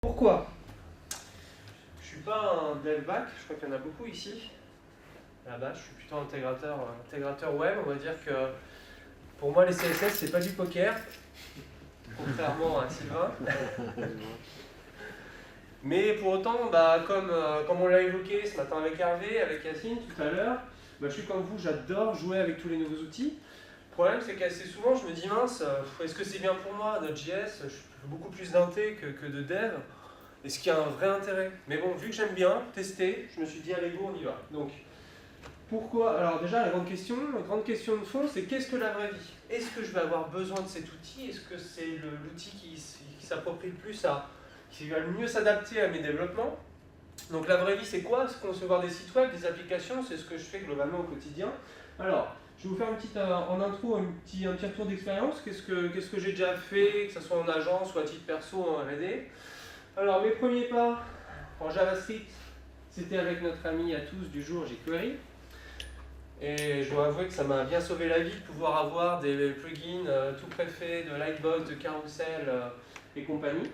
Pourquoi? Je suis pas un dev back, je crois qu'il y en a beaucoup ici. À la base, je suis plutôt intégrateur web. On va dire que pour moi, les CSS, c'est pas du poker, contrairement à Sylvain. Mais pour autant, comme on l'a évoqué ce matin avec Hervé, avec Yacine tout à l'heure, je suis comme vous, j'adore jouer avec tous les nouveaux outils. Le problème, c'est qu'assez souvent, je me dis mince, est-ce que c'est bien pour moi, Node.js? Je fais beaucoup plus d'inté que de dev. Est-ce qu'il y a un vrai intérêt? Mais bon, vu que j'aime bien tester, je me suis dit, allez, go, on y va. Donc, pourquoi? Alors déjà, la grande question de fond, c'est qu'est-ce que la vraie vie? Est-ce que je vais avoir besoin de cet outil? Est-ce que c'est l'outil qui s'approprie le plus qui va le mieux s'adapter à mes développements? Donc la vraie vie, c'est quoi? C'est concevoir des sites web, des applications, c'est ce que je fais globalement au quotidien. Alors, je vais vous faire en intro un petit retour d'expérience. Qu'est-ce que j'ai déjà fait, que ce soit en agence ou à titre perso en R&D. Alors, mes premiers pas en JavaScript, c'était avec notre ami à tous du jour, jQuery. Et je dois avouer que ça m'a bien sauvé la vie de pouvoir avoir des plugins tout préfaits, de Lightbox, de Carousel et compagnie.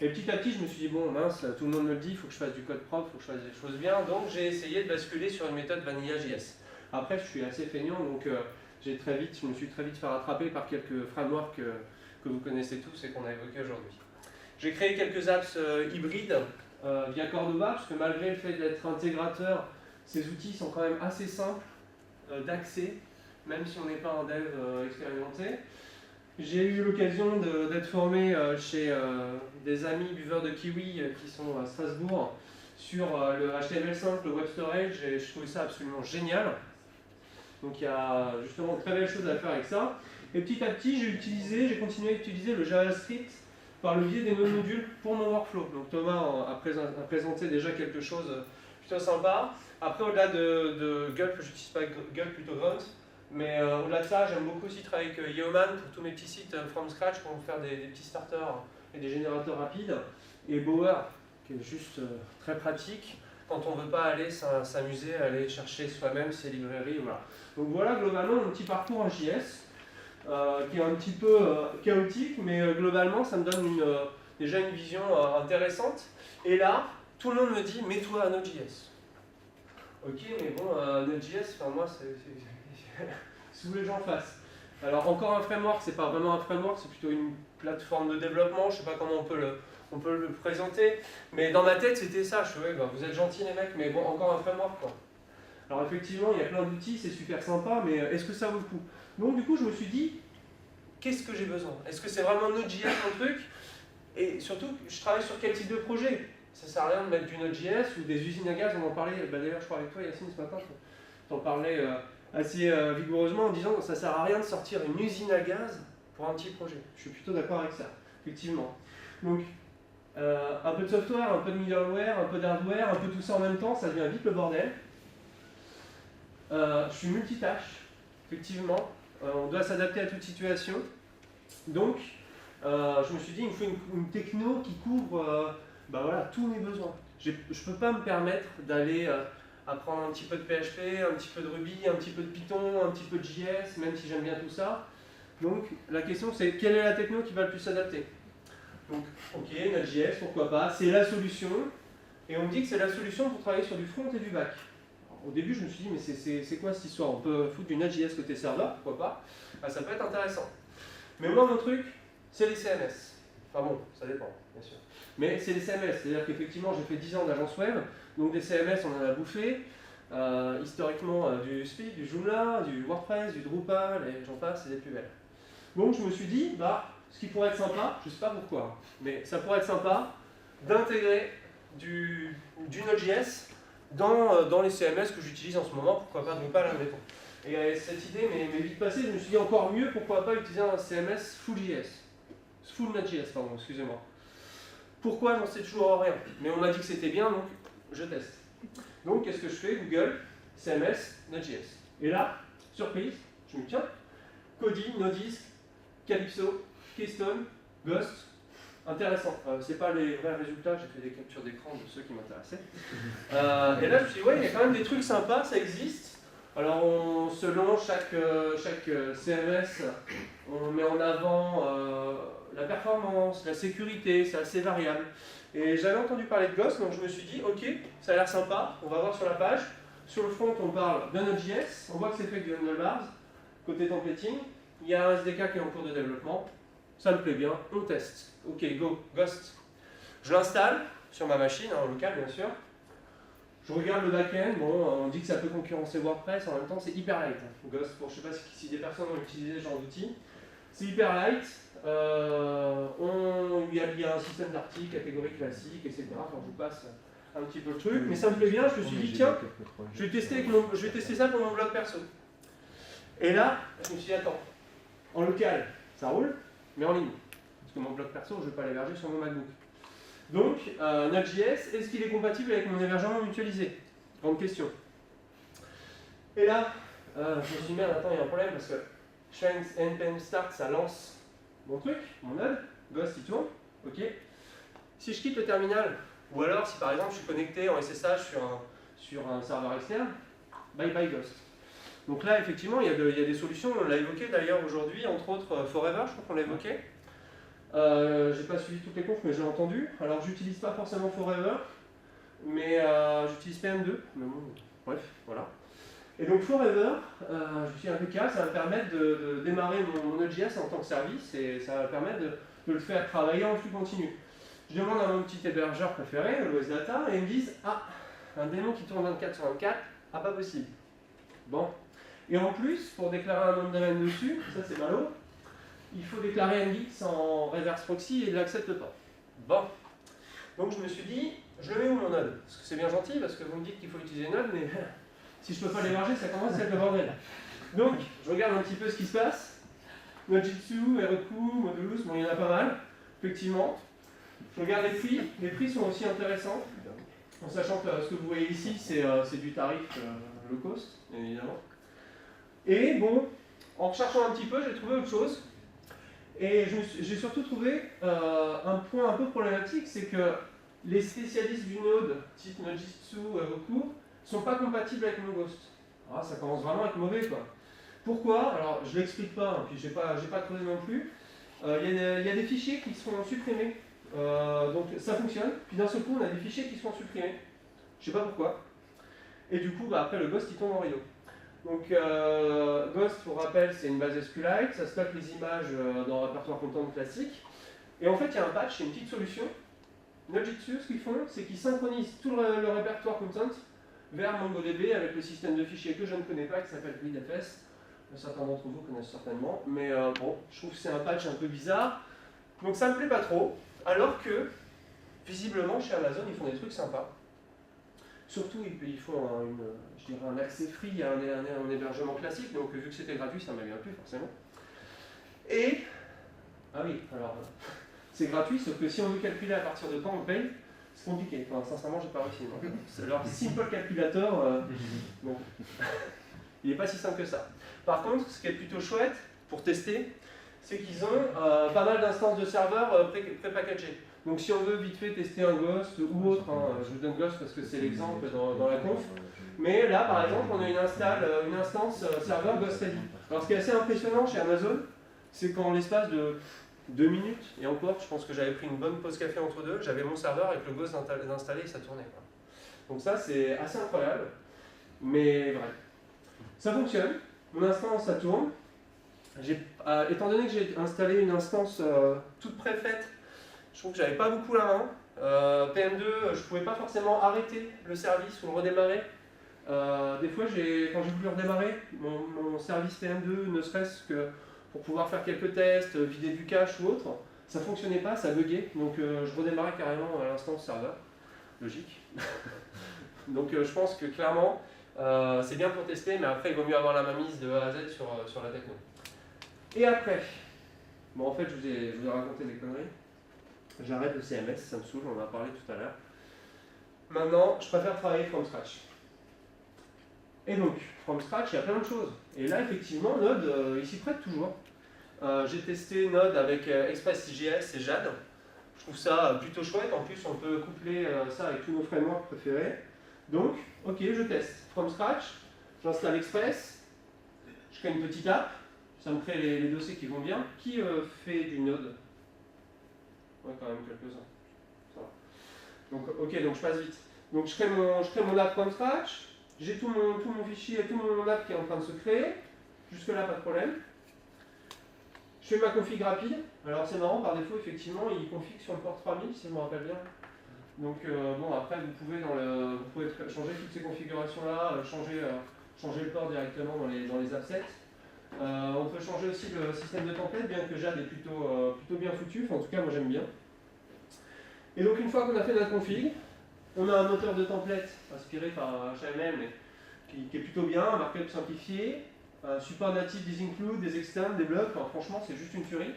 Et petit à petit, je me suis dit, bon, mince, tout le monde me le dit, il faut que je fasse du code propre, il faut que je fasse des choses bien. Donc, j'ai essayé de basculer sur une méthode Vanilla.js. Après, je suis assez feignant, donc je me suis très vite fait rattraper par quelques frameworks que vous connaissez tous et qu'on a évoqués aujourd'hui. J'ai créé quelques apps hybrides via Cordova, parce que malgré le fait d'être intégrateur, ces outils sont quand même assez simples d'accès, même si on n'est pas un dev expérimenté. J'ai eu l'occasion d'être formé chez des amis buveurs de kiwi qui sont à Strasbourg sur le HTML5, le web storage, et je trouvais ça absolument génial. Donc il y a justement de très belles choses à faire avec ça. Et petit à petit, j'ai continué à utiliser le JavaScript par le biais des nodes modules pour mon workflow. Donc Thomas a présenté déjà quelque chose plutôt sympa. Après, au-delà de Gulp, je n'utilise pas Gulp, plutôt Grunt. Mais au-delà de ça, j'aime beaucoup aussi travailler avec Yeoman pour tous mes petits sites from scratch pour me faire des petits starters et des générateurs rapides. Et Bower, qui est juste très pratique quand on ne veut pas aller s'amuser à aller chercher soi-même ses librairies. Voilà. Donc voilà globalement mon petit parcours en JS, qui est un petit peu chaotique, mais globalement ça me donne déjà une vision intéressante. Et là, tout le monde me dit, mets-toi à Node.js. Ok, mais bon, Node.js, moi, c'est si vous voulez que j'en fasse. Alors encore un framework, c'est pas vraiment un framework, c'est plutôt une plateforme de développement, je sais pas comment on peut le présenter, mais dans ma tête c'était ça, je fais, vous êtes gentils les mecs, mais bon, encore un framework quoi. Alors effectivement, il y a plein d'outils, c'est super sympa, mais est-ce que ça vaut le coup? Donc du coup, je me suis dit, qu'est-ce que j'ai besoin? Est-ce que c'est vraiment Node.js mon truc? Et surtout, je travaille sur quel type de projet? Ça sert à rien de mettre du Node.js ou des usines à gaz, on en parlait, d'ailleurs je crois avec toi Yacine ce matin, t'en parlais assez vigoureusement en disant que ça sert à rien de sortir une usine à gaz pour un petit projet. Je suis plutôt d'accord avec ça, effectivement. Donc, un peu de software, un peu de middleware, un peu d'hardware, un peu tout ça en même temps, ça devient vite le bordel. Je suis multitâche, effectivement. On doit s'adapter à toute situation. Donc, je me suis dit, il me faut une techno qui couvre tous mes besoins. Je ne peux pas me permettre d'aller apprendre un petit peu de PHP, un petit peu de Ruby, un petit peu de Python, un petit peu de JS, même si j'aime bien tout ça. Donc, la question c'est, quelle est la techno qui va le plus s'adapter? Donc, ok, Node.js, pourquoi pas, c'est la solution. Et on me dit que c'est la solution pour travailler sur du front et du back. Alors, au début, je me suis dit, mais c'est quoi cette histoire? On peut foutre du Node.js côté serveur, pourquoi pas? Ça peut être intéressant. Mais moi, mon truc, c'est les CMS. Enfin bon, ça dépend, bien sûr. Mais c'est les CMS, c'est-à-dire qu'effectivement, j'ai fait 10 ans d'agence web, donc des CMS, on en a bouffé. Historiquement, du Speed, du Joomla, du WordPress, du Drupal, et j'en passe, c'est des plus belles. Donc je me suis dit, ce qui pourrait être sympa, je ne sais pas pourquoi, mais ça pourrait être sympa d'intégrer du Node.js dans les CMS que j'utilise en ce moment, pourquoi pas Drupal, admettons. Et cette idée m'est vite passée, je me suis dit encore mieux, pourquoi pas utiliser un CMS full Node.js, pardon, excusez-moi. Pourquoi, j'en sais toujours rien, mais on m'a dit que c'était bien, donc je teste. Donc qu'est-ce que je fais? Google, CMS, Node.js. Et là, surprise, je me dis tiens, Kodi, Nodisk, Calypso, Keystone, Ghost, intéressant. C'est pas les vrais résultats, j'ai fait des captures d'écran de ceux qui m'intéressaient. Et là je me suis dit ouais, il y a quand même des trucs sympas, ça existe. Alors selon chaque CMS, on met en avant la performance, la sécurité, c'est assez variable. Et j'avais entendu parler de Ghost, donc je me suis dit, ok, ça a l'air sympa, on va voir sur la page. Sur le front, on parle de Node.js, on voit que c'est fait avec du handlebars. Côté templating, il y a un SDK qui est en cours de développement. Ça me plaît bien, on teste. Ok, go, Ghost. Je l'installe sur ma machine, en local bien sûr. Je regarde le back-end, bon, on dit que ça peut concurrencer WordPress, en même temps c'est hyper light. Ghost, bon, je ne sais pas si des personnes ont utilisé ce genre d'outils. C'est hyper light, il y a un système d'articles, catégories classiques, etc. Enfin, je vous passe un petit peu le truc, mais ça me plaît bien, je me suis dit, tiens, je vais tester ça pour mon blog perso. Et là, je me suis dit, attends, en local, ça roule, mais en ligne. Parce que mon blog perso, je ne vais pas l'héberger sur mon MacBook. Donc, Node.js, est-ce qu'il est compatible avec mon hébergement mutualisé? Grande question. Et là, je me suis dit, merde, attends, il y a un problème parce que je fais un npm start, ça lance mon truc, mon node, Ghost il tourne, ok. Si je quitte le terminal, ou alors si par exemple je suis connecté en SSH sur un serveur externe, bye bye Ghost. Donc là, effectivement, il y a des solutions, on l'a évoqué d'ailleurs aujourd'hui, entre autres Forever, je crois qu'on l'a évoqué. J'ai pas suivi toutes les confs, mais j'ai entendu. Alors, j'utilise pas forcément Forever, mais j'utilise PM2. Mais bon, bref, voilà. Et donc, Forever, je suis un PK, ça va me permettre de démarrer mon Node.js en tant que service et ça va me permettre de le faire travailler en flux continu. Je demande à mon petit hébergeur préféré, l'OS Data, et ils me disent ah, un démon qui tourne 24 sur 24, ah, pas possible. Bon. Et en plus, pour déclarer un nom de domaine dessus, ça c'est malo. Il faut déclarer Nginx en reverse proxy et il ne l'accepte pas. Bon. Donc je me suis dit, je le mets où mon node? Parce que c'est bien gentil, parce que vous me dites qu'il faut utiliser node, mais si je ne peux pas l'héberger, ça commence à être le bordel. Donc, je regarde un petit peu ce qui se passe. Nodejitsu, Heroku, Modulus, bon, il y en a pas mal, effectivement. Je regarde les prix sont aussi intéressants, en sachant que ce que vous voyez ici, c'est du tarif low cost, bien évidemment. Et bon, en recherchant un petit peu, j'ai trouvé autre chose. Et j'ai surtout trouvé un point un peu problématique, c'est que les spécialistes du Node, type Nodejitsu, Heroku, ne sont pas compatibles avec mon Ghost. Alors ça commence vraiment à être mauvais, quoi. Pourquoi? Alors je ne l'explique pas, hein, puis j'ai pas creusé non plus. Il y a des fichiers qui sont supprimés. Donc ça fonctionne, puis d'un seul coup on a des fichiers qui sont supprimés. Je ne sais pas pourquoi. Et du coup, après le Ghost il tombe en rideau. Donc Ghost, pour rappel, c'est une base SQLite, ça stocke les images dans le répertoire content classique. Et en fait, il y a un patch, c'est une petite solution. Nodejitsu, ce qu'ils font, c'est qu'ils synchronisent tout le répertoire content vers MongoDB avec le système de fichiers que je ne connais pas, qui s'appelle GridFS. Certains d'entre vous connaissent certainement, mais bon, je trouve que c'est un patch un peu bizarre. Donc ça me plaît pas trop, alors que, visiblement, chez Amazon, ils font des trucs sympas. Surtout, ils font un accès free à un hébergement classique, donc vu que c'était gratuit, ça m'a bien plu forcément. Et, ah oui, alors, c'est gratuit, sauf que si on veut calculer à partir de quand on paye, c'est compliqué. Enfin, sincèrement, j'ai pas réussi. Alors, Simple Calculator, bon, il n'est pas si simple que ça. Par contre, ce qui est plutôt chouette pour tester, c'est qu'ils ont pas mal d'instances de serveurs pré-packagées. Donc si on veut vite fait tester un Ghost ou autre, hein, je vous donne Ghost parce que c'est l'exemple dans la conf, mais là par exemple on a une instance serveur Ghost Ready. Alors ce qui est assez impressionnant chez Amazon, c'est qu'en l'espace de 2 minutes, et encore je pense que j'avais pris une bonne pause café entre deux, j'avais mon serveur avec le Ghost installé et ça tournait. Donc ça c'est assez incroyable, mais bref. Ça fonctionne, mon instance ça tourne. Étant donné que j'ai installé une instance toute préfaite, je trouve que j'avais pas beaucoup la main. PM2, je pouvais pas forcément arrêter le service ou le redémarrer. Des fois, quand j'ai voulu redémarrer mon service PM2, ne serait-ce que pour pouvoir faire quelques tests, vider du cache ou autre, ça fonctionnait pas, ça buguait. Donc je redémarrais carrément à l'instance serveur. Logique. Donc je pense que clairement, c'est bien pour tester, mais après il vaut mieux avoir la mainmise de A à Z sur la techno. Et après, bon en fait je vous ai raconté des conneries. J'arrête le CMS, ça me saoule, on en a parlé tout à l'heure. Maintenant, je préfère travailler from scratch. Et donc, from scratch, il y a plein de choses. Et là, effectivement, Node, il s'y prête toujours. J'ai testé Node avec Express.js et Jade. Je trouve ça plutôt chouette. En plus, on peut coupler ça avec tous nos frameworks préférés. Donc, ok, je teste. From scratch, j'installe Express, je crée une petite app, ça me crée les dossiers qui vont bien. Qui fait du Node? Ouais, quand même quelques-uns. Ça va. Donc, ok, donc je passe vite. Donc je crée mon app from scratch, j'ai tout mon fichier, tout mon app qui est en train de se créer. Jusque-là, pas de problème. Je fais ma config rapide. Alors c'est marrant, par défaut, effectivement, il config sur le port 3000, si je me rappelle bien. Donc bon, après, vous pouvez changer toutes ces configurations-là, changer le port directement dans les assets. On peut changer aussi le système de template, bien que Jade est plutôt bien foutu. Enfin, en tout cas, moi j'aime bien. Et donc, une fois qu'on a fait notre config, on a un moteur de template inspiré par HTML, mais qui est plutôt bien, un markup simplifié, un support natif des includes, des externes, des blocs. Enfin, franchement, c'est juste une tuerie.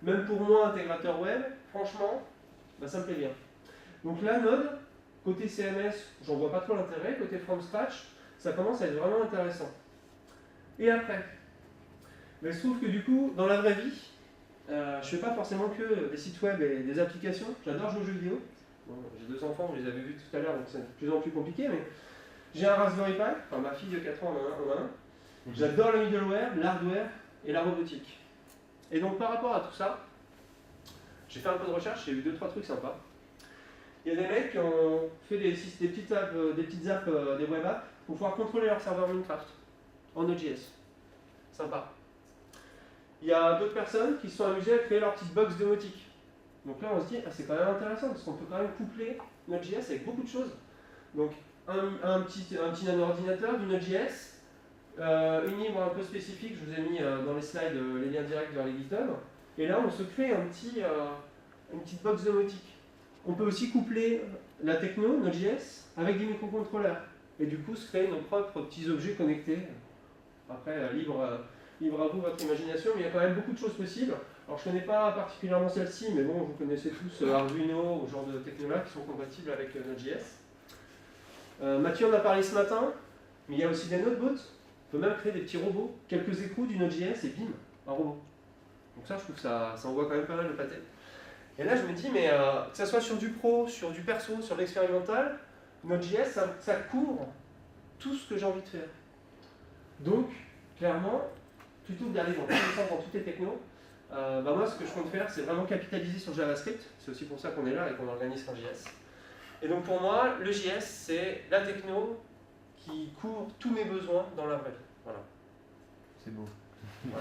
Même pour moi, intégrateur web, franchement, bah, ça me plaît bien. Donc là, Node, côté CMS, j'en vois pas trop l'intérêt. Côté from scratch, ça commence à être vraiment intéressant. Et après, mais il se trouve que du coup, dans la vraie vie, je fais pas forcément que des sites web et des applications. J'adore jouer aux jeux vidéo. Bon, j'ai 2 enfants, vous les avez vus tout à l'heure, donc c'est de plus en plus compliqué. Mais j'ai un Raspberry Pi, enfin ma fille de 4 ans en a un. J'adore le middleware, l'hardware et la robotique. Et donc par rapport à tout ça, j'ai fait un peu de recherche, j'ai vu 2-3 trucs sympas. Il y a des mecs qui ont fait des petites apps, des web apps pour pouvoir contrôler leur serveur Minecraft en Node.js. Sympa. Il y a d'autres personnes qui se sont amusées à créer leur petite box domotique. Donc là on se dit, ah, c'est quand même intéressant parce qu'on peut quand même coupler Node.js avec beaucoup de choses. Donc un petit nano-ordinateur du Node.js, une libre un peu spécifique, je vous ai mis dans les slides les liens directs vers les GitHub. Et là on se crée une petite box domotique. On peut aussi coupler la techno, Node.js, avec des microcontrôleurs. Et du coup se créer nos propres petits objets connectés. Après, libre à vous votre imagination, mais il y a quand même beaucoup de choses possibles. Alors je ne connais pas particulièrement celle-ci, mais bon, vous connaissez tous Arduino, ou genre de techno-là qui sont compatibles avec Node.js. Mathieu en a parlé ce matin, mais il y a aussi des Nodebots. On peut même créer des petits robots, quelques écrous du Node.js et bim, un robot. Donc ça, je trouve que ça envoie quand même pas mal de pâté. Et là, je me dis, mais que ce soit sur du pro, sur du perso, sur l'expérimental, Node.js, ça couvre tout ce que j'ai envie de faire. Donc, clairement, plutôt que d'aller dans tous les sens dans toutes les technos, moi, ce que je compte faire, c'est vraiment capitaliser sur JavaScript. C'est aussi pour ça qu'on est là et qu'on organise un JS. Et donc, pour moi, le JS, c'est la techno qui couvre tous mes besoins dans la vraie vie. Voilà. C'est beau. Ouais.